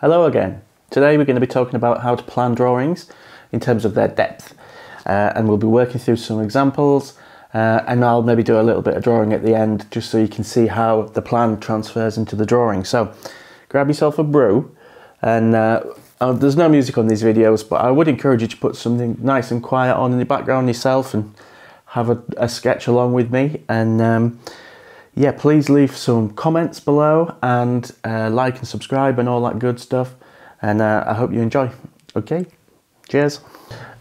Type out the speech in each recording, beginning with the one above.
Hello again. Today we're going to be talking about how to plan drawings in terms of their depth, and we'll be working through some examples, and I'll maybe do a little bit of drawing at the end just so you can see how the plan transfers into the drawing. So grab yourself a brew, and there's no music on these videos, but I would encourage you to put something nice and quiet on in the background yourself and have a sketch along with me. And yeah, please leave some comments below and like and subscribe and all that good stuff. And I hope you enjoy. Okay, cheers.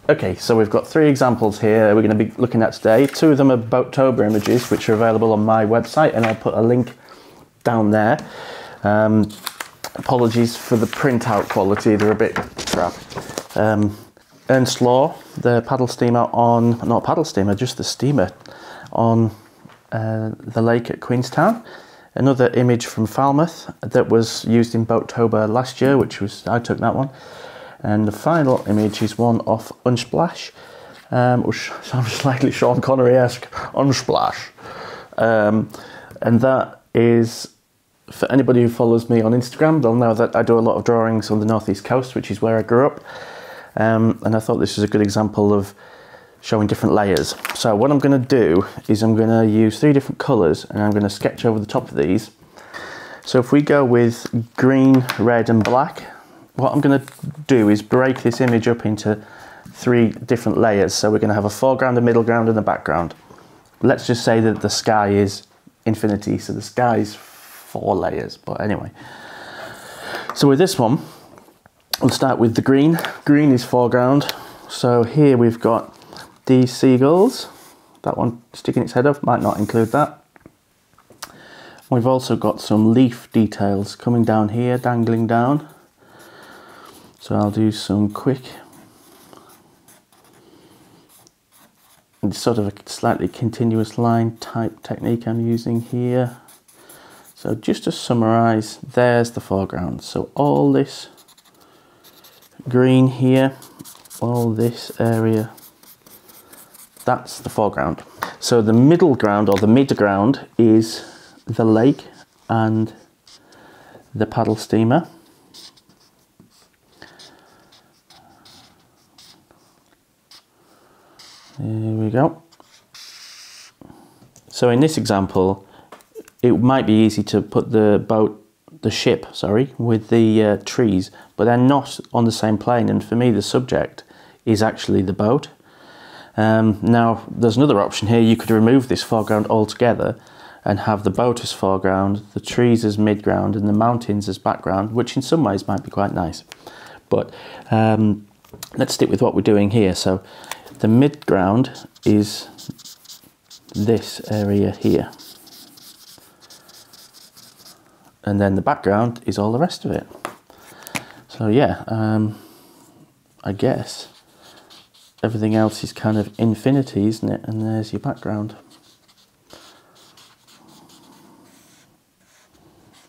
Okay, so we've got 3 examples here we're going to be looking at today. 2 of them are Boattober images, which are available on my website, and I'll put a link down there. Apologies for the printout quality, they're a bit crap. Ernst Law, the paddle steamer on, not paddle steamer, just the steamer on the lake at Queenstown. Another image from Falmouth that was used in Boattober last year, I took that one. And the final image is one off Unsplash, which sounds slightly Sean Connery-esque, Unsplash. And that is, for anybody who follows me on Instagram, they'll know that I do a lot of drawings on the northeast coast, which is where I grew up. And I thought this was a good example of showing different layers. So what I'm going to do is I'm going to use 3 different colours, and I'm going to sketch over the top of these. So if we go with green, red and black, what I'm going to do is break this image up into 3 different layers. So we're going to have a foreground, a middle ground and a background. Let's just say that the sky is infinity, so the sky is 4 layers, but anyway. So with this one, we'll start with the green. Green is foreground. So here we've got these seagulls, that one sticking its head up, might not include that. We've also got some leaf details coming down here, dangling down. So I'll do some quick, sort of a slightly continuous line type technique I'm using here. So just to summarise, there's the foreground. So all this green here, all this area, that's the foreground. So the middle ground, or the midground, is the lake and the paddle steamer. There we go. So in this example, it might be easy to put the ship, with the trees, but they're not on the same plane, and for me the subject is actually the boat. Now there's another option here. You could remove this foreground altogether and have the boat as foreground, the trees as midground and the mountains as background, which in some ways might be quite nice. But let's stick with what we're doing here. So the midground is this area here, and then the background is all the rest of it. So yeah, I guess everything else is kind of infinity, isn't it? And there's your background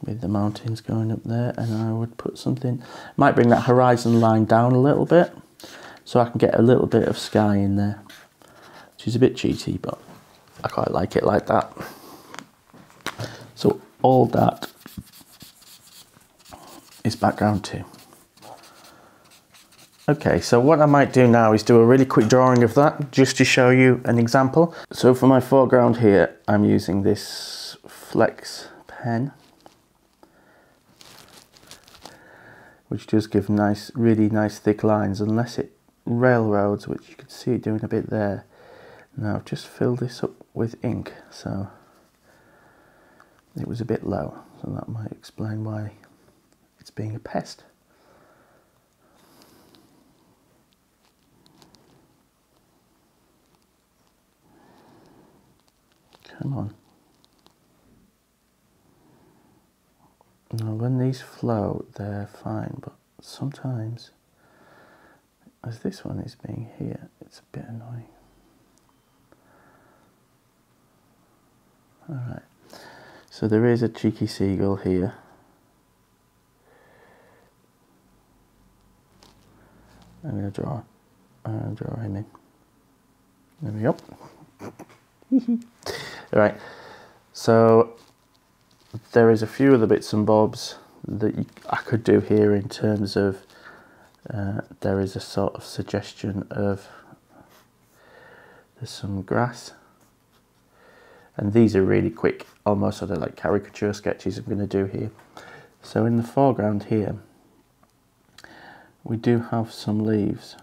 with the mountains going up there. And I would put something, might bring that horizon line down a little bit so I can get a little bit of sky in there, which is a bit cheaty, but I quite like it like that. So all that is background too. Okay, so what I might do now is do a really quick drawing of that, just to show you an example. So for my foreground here, I'm using this flex pen, which does give nice, really nice thick lines, unless it railroads, which you can see it doing a bit there. Now I've just filled this up with ink, so it was a bit low, so that might explain why it's being a pest. Come on. Now when these flow, they're fine, but sometimes, as this one is being here, it's a bit annoying. Alright, so there is a cheeky seagull here. I'm going to draw him in. There we go. Right, so there is a few of the bits and bobs that I could do here in terms of there is a sort of suggestion of there's some grass, and these are really quick, almost sort of like caricature sketches I'm going to do here. So in the foreground here we do have some leaves.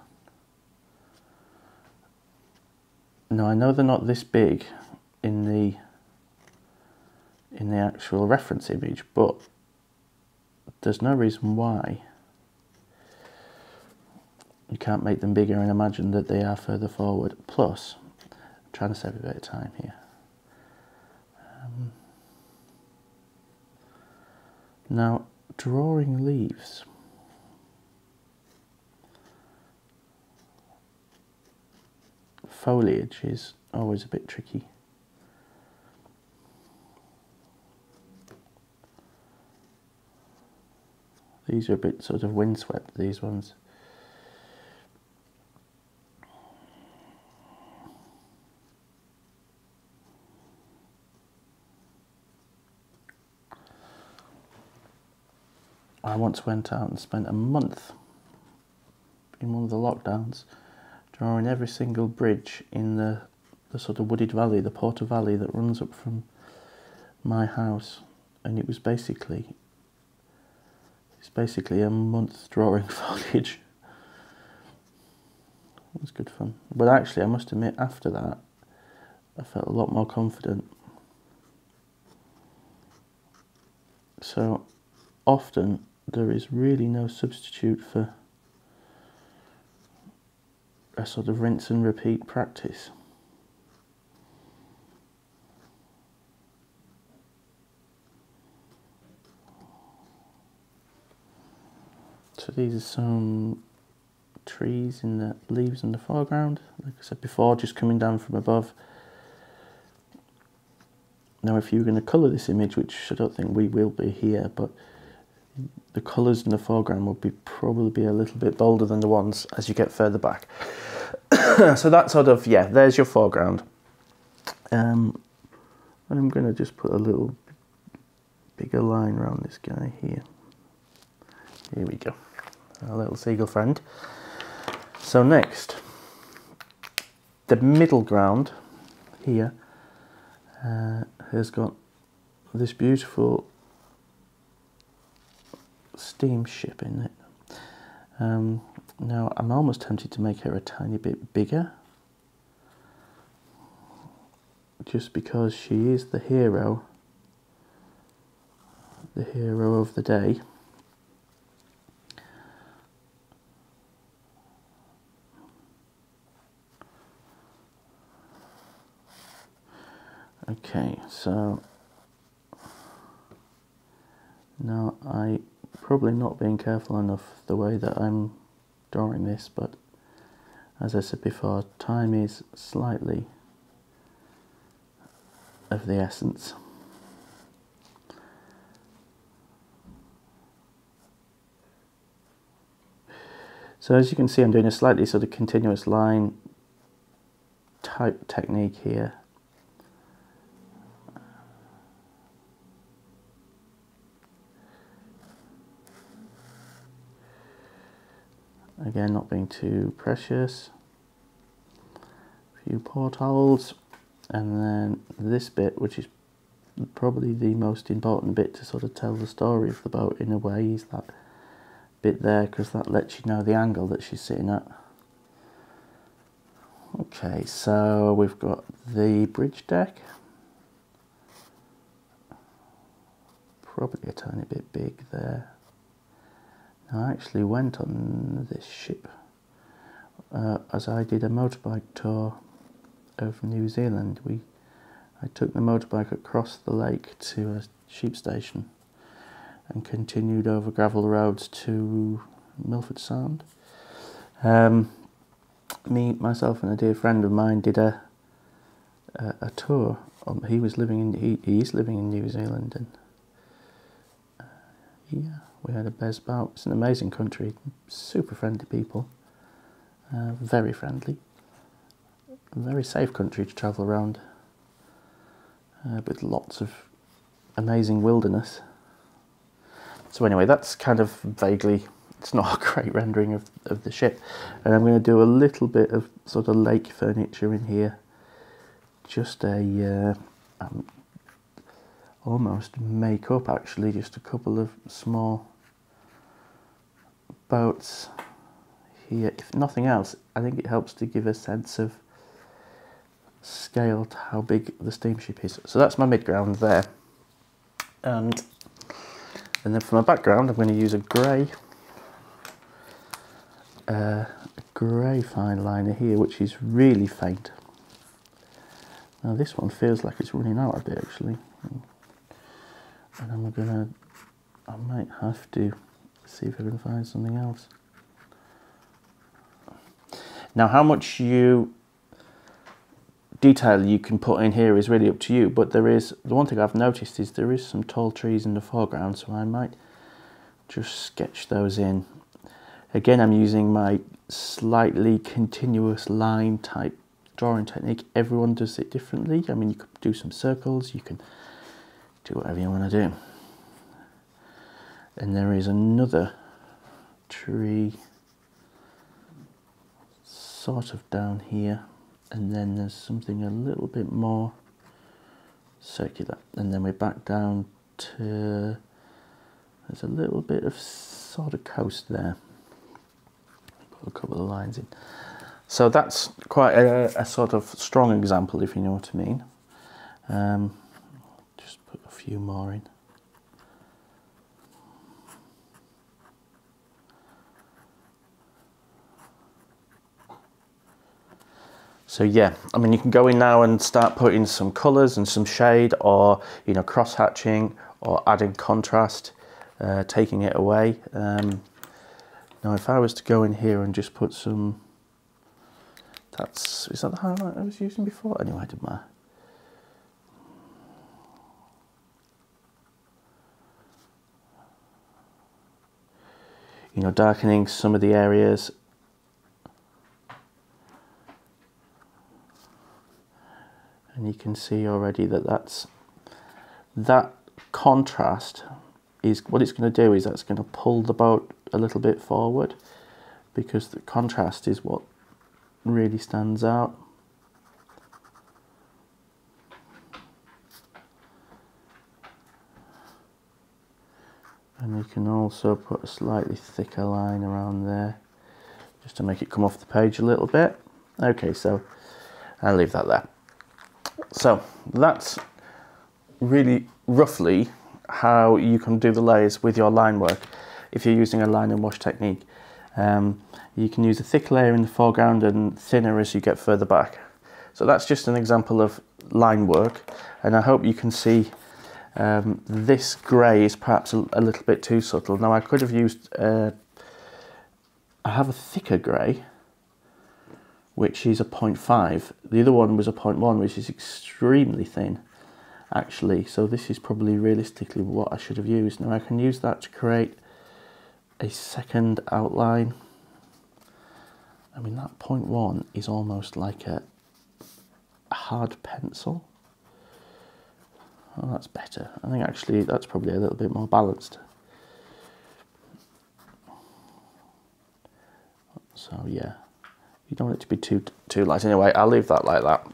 Now I know they're not this big in the actual reference image, but there's no reason why you can't make them bigger and imagine that they are further forward. Plus, I'm trying to save a bit of time here. Now, drawing leaves. Foliage is always a bit tricky. These are a bit sort of windswept, these ones. I once went out and spent a month in one of the lockdowns drawing every single bridge in the sort of wooded valley, the Porter Valley that runs up from my house, and it was basically a month drawing foliage. It was good fun. But actually, I must admit, after that, I felt a lot more confident. So often there is really no substitute for a sort of rinse and repeat practice. So these are some trees in the leaves in the foreground, like I said before, just coming down from above. Now if you were going to colour this image, which I don't think we will be here, but the colours in the foreground will probably be a little bit bolder than the ones as you get further back. So that sort of, yeah, there's your foreground. And I'm going to just put a little bigger line around this guy here. Here we go, our little seagull friend. So next, the middle ground here has got this beautiful steamship in it. Now I'm almost tempted to make her a tiny bit bigger, just because she is the hero of the day. Okay, so now I probably not being careful enough the way that I'm drawing this, but as I said before, time is slightly of the essence. So as you can see, I'm doing a slightly sort of continuous line type technique here. Again, not being too precious. A few portholes, and then this bit, which is probably the most important bit to sort of tell the story of the boat in a way, is that bit there, because that lets you know the angle that she's sitting at. Okay, so we've got the bridge deck. Probably a tiny bit big there. I actually went on this ship as I did a motorbike tour of New Zealand. I took the motorbike across the lake to a sheep station and continued over gravel roads to Milford Sound. Myself and a dear friend of mine did a tour. He is living in New Zealand, and yeah, we had a best bout. It's an amazing country, super friendly people, very friendly, a very safe country to travel around, with lots of amazing wilderness. So anyway, that's kind of vaguely, it's not a great rendering of the ship. And I'm going to do a little bit of sort of lake furniture in here. Just a, almost make up actually, just a couple of small boats here. If nothing else, I think it helps to give a sense of scale to how big the steamship is. So that's my midground there. And then for my background, I'm going to use a grey fine liner here, which is really faint. Now this one feels like it's running out a bit actually. And I might have to see if I can find something else. Now how much detail you can put in here is really up to you, but the one thing I've noticed is there is some tall trees in the foreground, so I might just sketch those in. Again, I'm using my slightly continuous line type drawing technique. Everyone does it differently. I mean, you could do some circles, you can do whatever you want to do. And there is another tree sort of down here, and then there's something a little bit more circular, and then we're back down to, there's a little bit of sort of coast there. Put a couple of lines in. So that's quite a sort of strong example, if you know what I mean. Just put a few more in. So yeah, I mean, you can go in now and start putting some colours and some shade, or, you know, cross hatching or adding contrast, taking it away. Now if I was to go in here and just put some, is that the highlight I was using before? Anyway, it didn't matter. You know, darkening some of the areas. And you can see already that that contrast is what it's going to do, is that's going to pull the boat a little bit forward, because the contrast is what really stands out. And you can also put a slightly thicker line around there, just to make it come off the page a little bit. Okay, so I'll leave that there. So that's really roughly how you can do the layers with your line work. If you're using a line and wash technique, you can use a thick layer in the foreground and thinner as you get further back. So that's just an example of line work, and I hope you can see this grey is perhaps a little bit too subtle. Now I could have used, I have a thicker grey, which is a 0.5. The other one was a 0.1, which is extremely thin, actually. So this is probably realistically what I should have used. Now I can use that to create a second outline. I mean, that 0.1 is almost like a hard pencil. Oh, that's better. I think actually that's probably a little bit more balanced. So yeah. You don't want it to be too light. Anyway, I'll leave that like that.